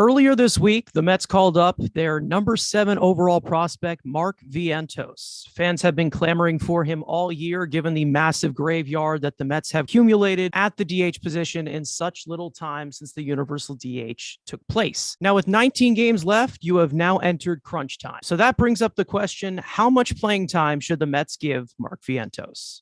Earlier this week, the Mets called up their number 7 overall prospect, Mark Vientos. Fans have been clamoring for him all year, given the massive graveyard that the Mets have accumulated at the DH position in such little time since the universal DH took place. Now, with 19 games left, you have now entered crunch time. So that brings up the question, how much playing time should the Mets give Mark Vientos?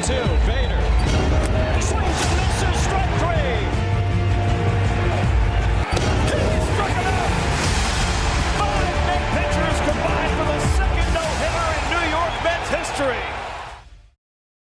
Two, Bader. Swings and misses, strike 3. He struck him out. 5 Met pitchers combined for the second no-hitter in New York Mets history.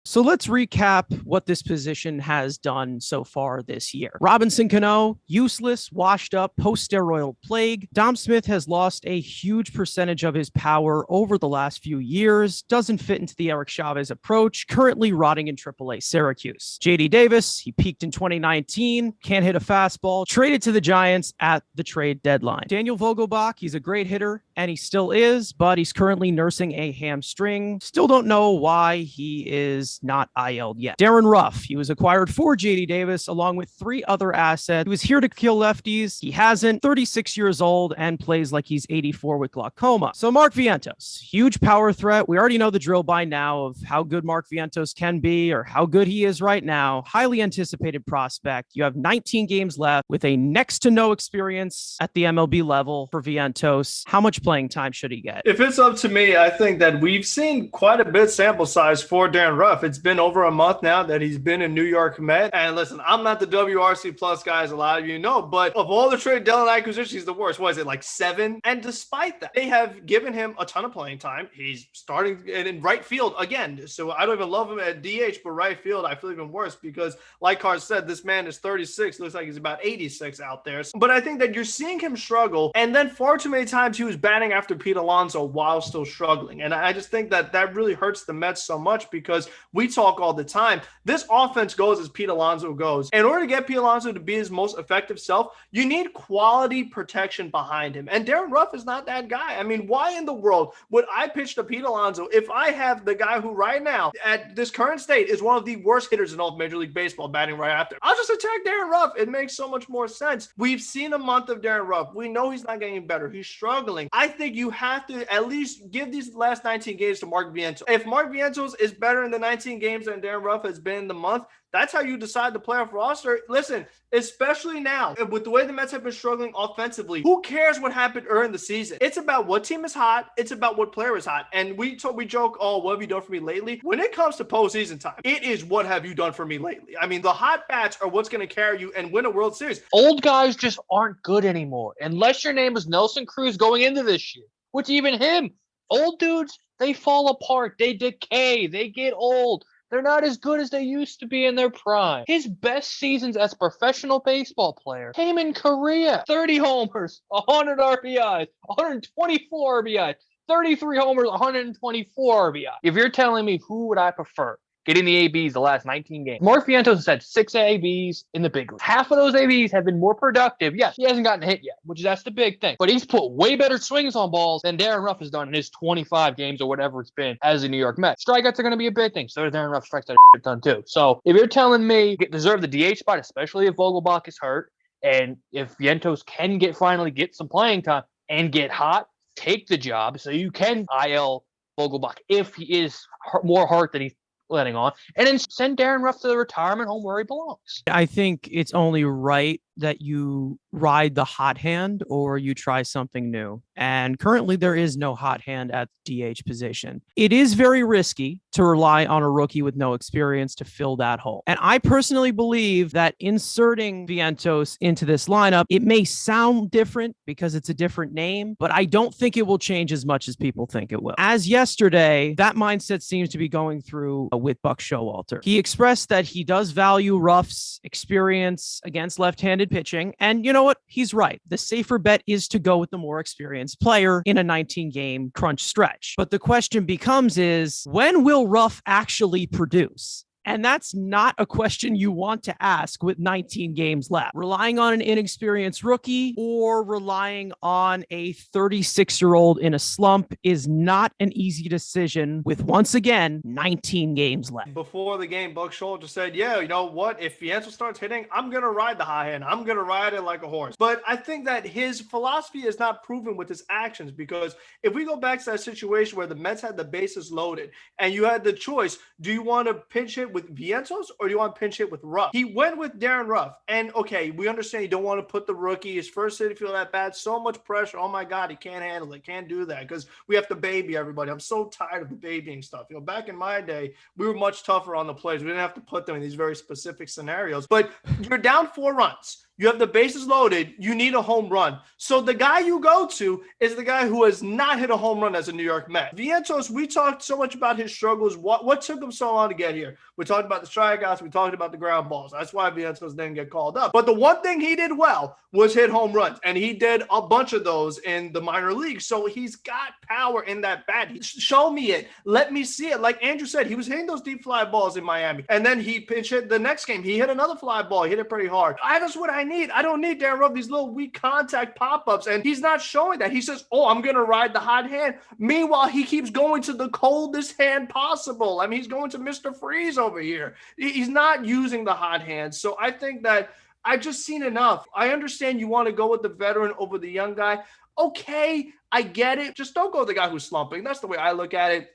So let's recap what this position has done so far this year. Robinson Cano, useless, washed up, post-steroidal plague. Dom Smith has lost a huge percentage of his power over the last few years, doesn't fit into the Eric Chavez approach, currently rotting in AAA Syracuse. JD Davis, he peaked in 2019, can't hit a fastball, traded to the Giants at the trade deadline. Daniel Vogelbach, he's a great hitter, and he still is, but he's currently nursing a hamstring. Still don't know why he is not IL'd yet. Darin Ruf, he was acquired for JD Davis along with 3 other assets. He was here to kill lefties. He hasn't. 36 years old and plays like he's 84 with glaucoma. So Mark Vientos, huge power threat. We already know the drill by now of how good Mark Vientos can be or how good he is right now. Highly anticipated prospect. You have 19 games left with a next to no experience at the MLB level for Vientos. How much playing time should he get? If it's up to me, I think that we've seen quite a bit sample size for Darin Ruf. It's been over a month now that he's been in New York Met. And listen, I'm not the WRC plus guy, as a lot of you know, but of all the trade deadline acquisitions, he's the worst. What is it, like 7? And despite that, they have given him a ton of playing time. He's starting in right field again. So I don't even love him at DH, but right field, I feel even worse because, like Carson said, this man is 36. Looks like he's about 86 out there. But I think that you're seeing him struggle. And then far too many times he was batting after Pete Alonso while still struggling. And I just think that that really hurts the Mets so much because we talk all the time. This offense goes as Pete Alonso goes. In order to get Pete Alonso to be his most effective self, you need quality protection behind him. And Darin Ruf is not that guy. I mean, why in the world would I pitch to Pete Alonso if I have the guy who right now at this current state is one of the worst hitters in all of Major League Baseball batting right after? I'll just attack Darin Ruf. It makes so much more sense. We've seen a month of Darin Ruf. We know he's not getting better. He's struggling. I think you have to at least give these last 19 games to Mark Vientos. If Mark Vientos is better in the 19 games than Darin Ruf has been in the month, that's how you decide the playoff roster. Listen, especially now, with the way the Mets have been struggling offensively, who cares what happened early in the season? It's about what team is hot. It's about what player is hot. And we joke, oh, what have you done for me lately? When it comes to postseason time, it is what have you done for me lately? I mean, the hot bats are what's going to carry you and win a World Series. Old guys just aren't good anymore. Unless your name is Nelson Cruz going into this year, which even him, old dudes, they fall apart. They decay. They get old. They're not as good as they used to be in their prime. His best seasons as a professional baseball player came in Korea. 30 homers, 100 RBIs, 124 RBIs, 33 homers, 124 RBIs. If you're telling me who would I prefer getting the ABs the last 19 games, Mark Vientos has had 6 ABs in the big league. Half of those ABs have been more productive. Yes, he hasn't gotten hit yet, that's the big thing. But he's put way better swings on balls than Darin Ruf has done in his 25 games or whatever it's been as a New York Met. Strikeouts are going to be a big thing. So does Darin Ruf. Strikes out a ton too. So if you're telling me you deserve the DH spot, especially if Vogelbach is hurt, and if Vientos can finally get some playing time and get hot, take the job so you can IL Vogelbach if he is more hurt than he's letting on, and then send Darin Ruf to the retirement home where he belongs. I think it's only right that you ride the hot hand or you try something new. And currently there is no hot hand at the DH position. It is very risky to rely on a rookie with no experience to fill that hole. And I personally believe that inserting Vientos into this lineup, it may sound different because it's a different name, but I don't think it will change as much as people think it will. As yesterday, that mindset seems to be going through with Buck Showalter. He expressed that he does value Ruff's experience against left-handed pitching. And you know what? He's right. The safer bet is to go with the more experienced player in a 19-game crunch stretch. But the question becomes is, when will Ruf actually produce? And that's not a question you want to ask with 19 games left. Relying on an inexperienced rookie or relying on a 36-year-old in a slump is not an easy decision with, once again, 19 games left. Before the game, Buck Showalter said, yeah, you know what? If Vientos starts hitting, I'm going to ride the high hand. I'm going to ride it like a horse. But I think that his philosophy is not proven with his actions, because if we go back to that situation where the Mets had the bases loaded and you had the choice, do you want to pinch hit with Vientos or do you want to pinch hit with Ruf? He went with Darin Ruf. And okay, we understand you don't want to put the rookie, his first Citi Field at bat, so much pressure. Oh my God, he can't handle it. Can't do that because we have to baby everybody. I'm so tired of the babying stuff. You know, back in my day, we were much tougher on the players. We didn't have to put them in these very specific scenarios. But you're down 4 runs. You have the bases loaded. You need a home run. So the guy you go to is the guy who has not hit a home run as a New York Met. Vientos, we talked so much about his struggles. What took him so long to get here? We talked about the strikeouts. We talked about the ground balls. That's why Vientos didn't get called up. But the one thing he did well was hit home runs. And he did a bunch of those in the minor leagues. So he's got power in that bat. Show me it. Let me see it. Like Andrew said, he was hitting those deep fly balls in Miami. And then he pinch hit the next game. He hit another fly ball. He hit it pretty hard. That's what I need. I don't need Darin Ruf, these little weak contact pop-ups, and he's not showing that. He says, oh, I'm going to ride the hot hand. Meanwhile, he keeps going to the coldest hand possible. I mean, he's going to Mr. Freeze over here. He's not using the hot hand. So I think that I've just seen enough. I understand you want to go with the veteran over the young guy. Okay, I get it. Just don't go with the guy who's slumping. That's the way I look at it.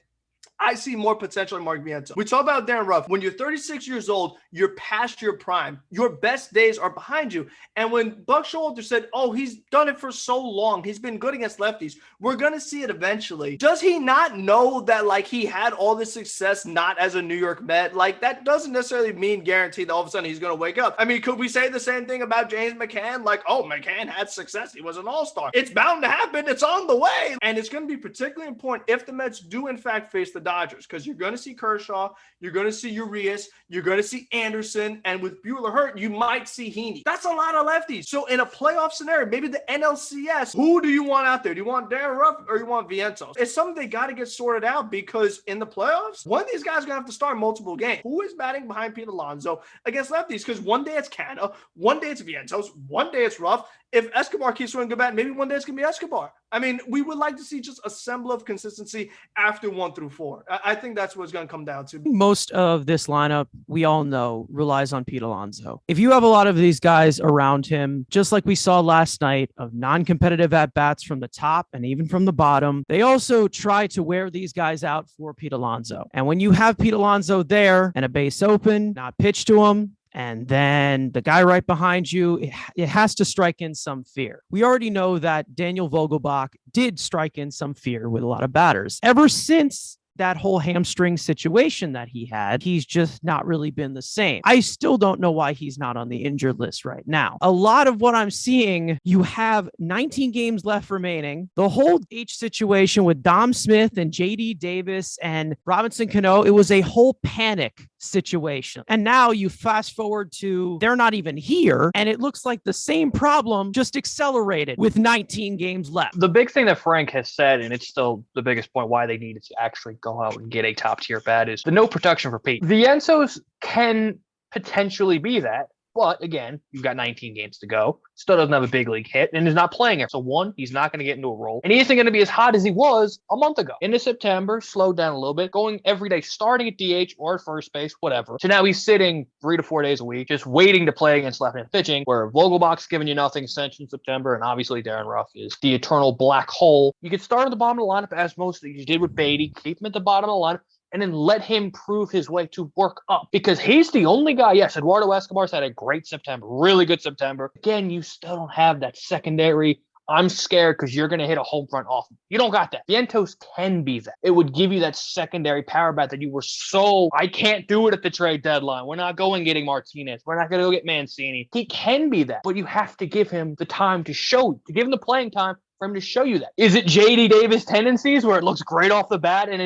I see more potential in Mark Vientos. We talk about Darin Ruf. When you're 36 years old, you're past your prime. Your best days are behind you. And when Buck Showalter said, oh, he's done it for so long, he's been good against lefties, we're going to see it eventually. Does he not know that, like, he had all this success not as a New York Met? Like, that doesn't necessarily mean guaranteed that all of a sudden he's going to wake up. I mean, could we say the same thing about James McCann? Like, oh, McCann had success. He was an all-star. It's bound to happen. It's on the way. And it's going to be particularly important if the Mets do, in fact, face the Dodgers, because you're going to see Kershaw, you're going to see Urias, you're going to see Anderson, and with Buehler hurt, you might see Heaney. That's a lot of lefties. So in a playoff scenario, maybe the NLCS, who do you want out there? Do you want Darin Ruf or you want Vientos? It's something they got to get sorted out, because in the playoffs, one of these guys is going to have to start multiple games. Who is batting behind Pete Alonso against lefties? Because one day it's Canha, one day it's Vientos, one day it's Ruf. If Escobar keeps throwing good bat, maybe one day it's going to be Escobar. I mean, we would like to see just a semblance of consistency after 1 through 4. I think that's what it's going to come down to. Most of this lineup, we all know, relies on Pete Alonso. If you have a lot of these guys around him, just like we saw last night, of non-competitive at-bats from the top and even from the bottom, they also try to wear these guys out for Pete Alonso. And when you have Pete Alonso there and a base open, not pitched to him, and then the guy right behind you, it has to strike in some fear. We already know that Daniel Vogelbach did strike in some fear with a lot of batters. Ever since that whole hamstring situation that he had, he's just not really been the same. I still don't know why he's not on the injured list right now. A lot of what I'm seeing, you have 19 games left remaining. The whole H situation with Dom Smith and JD Davis and Robinson Cano, it was a whole panic situation. And now you fast forward to they're not even here, and it looks like the same problem just accelerated with 19 games left. The big thing that Frank has said, and it's still the biggest point why they needed to actually go out and get a top tier bat, is the no protection for Pete. Vientos can potentially be that. But again, you've got 19 games to go. Still doesn't have a big league hit and is not playing it. So one, he's not going to get into a role. And he isn't going to be as hot as he was a month ago. Into September, slowed down a little bit, going every day, starting at DH or at first base, whatever. So now he's sitting 3 to 4 days a week, just waiting to play against left-hand pitching, where Vogelbach's giving you nothing since in September. And obviously Darin Ruf is the eternal black hole. You could start at the bottom of the lineup, as most you did with Beatty, keep him at the bottom of the lineup, and then let him prove his way to work up, because he's the only guy. Yes, Eduardo Escobar's had a great September, really good September. Again, you still don't have that secondary, I'm scared because you're going to hit a home run off. You don't got that. Vientos can be that. It would give you that secondary power bat that you were I can't do it at the trade deadline. We're not going getting Martinez. We're not going to go get Mancini. He can be that, but you have to give him the time to give him the playing time for him to show you that. Is it JD Davis tendencies where it looks great off the bat and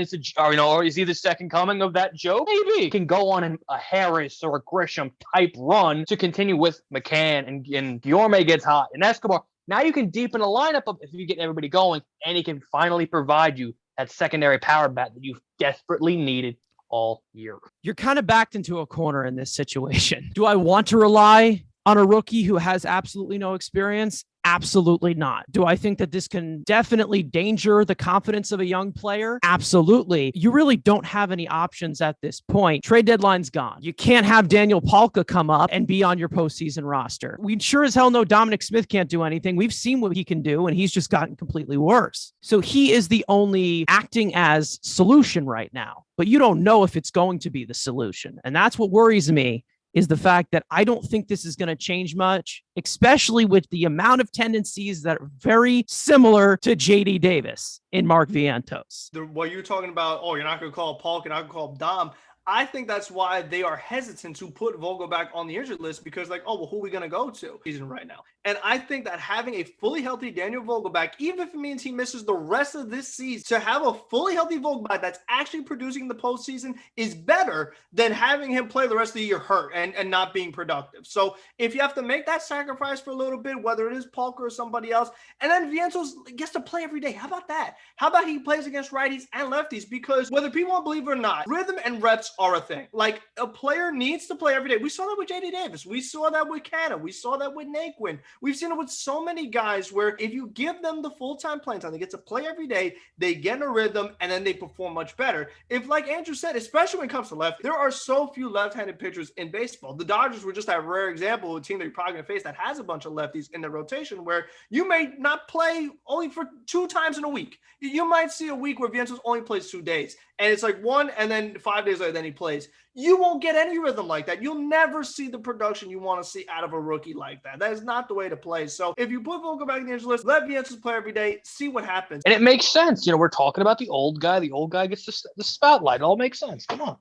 or is he the second coming of that joke? Maybe. He can go on a Harris or a Grisham type run to continue with McCann and Guillorme gets hot and Escobar. Now you can deepen a lineup up if you get everybody going, and he can finally provide you that secondary power bat that you've desperately needed all year. You're kind of backed into a corner in this situation. Do I want to rely on a rookie who has absolutely no experience? Absolutely not. Do I think that this can definitely danger the confidence of a young player? Absolutely. You really don't have any options at this point. Trade deadline's gone. You can't have Daniel Palka come up and be on your postseason roster. We sure as hell know Dominic Smith can't do anything. We've seen what he can do, and he's just gotten completely worse. So he is the only acting as solution right now, but you don't know if it's going to be the solution. And that's what worries me, is the fact that I don't think this is going to change much, especially with the amount of tendencies that are very similar to JD Davis in Mark Vientos. What you're talking about, you're not going to call Paul, you're not going to call Dom. I think that's why they are hesitant to put Vogelback on the injured list, because who are we going to go to season right now? And I think that having a fully healthy Daniel Vogelback, even if it means he misses the rest of this season, to have a fully healthy Vogelback that's actually producing the postseason is better than having him play the rest of the year hurt and not being productive. So if you have to make that sacrifice for a little bit, whether it is Palka or somebody else, and then Vientos gets to play every day. How about that? How about he plays against righties and lefties? Because whether people want to believe it or not, rhythm and reps are a thing. Like, a player needs to play every day. We saw that with JD Davis. We saw that with Canna. We saw that with Naquin. We've seen it with so many guys where if you give them the full-time playing time, they get to play every day, they get in a rhythm, and then they perform much better. If, like Andrew said, especially when it comes to left, there are so few left-handed pitchers in baseball. The Dodgers were just that rare example of a team that you're probably going to face that has a bunch of lefties in their rotation, where you may not play only for 2 times in a week. You might see a week where Vientos only plays 2 days, and it's like 1, and then 5 days later, then he plays. You won't get any rhythm like that. You'll never see the production you want to see out of a rookie like that. That is not the way to play. So if you put Vogelback in the injured list, let Vientos play every day, see what happens. And it makes sense. We're talking about the old guy. The old guy gets the spotlight. It all makes sense. Come on.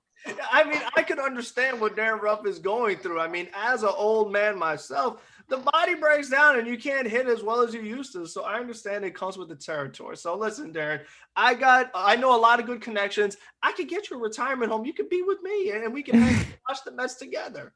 I mean, I can understand what Darin Ruf is going through. I mean, as an old man myself, the body breaks down and you can't hit as well as you used to. So I understand it comes with the territory. So listen, Darin, I know a lot of good connections. I could get you a retirement home. You could be with me and we can watch the Mets together.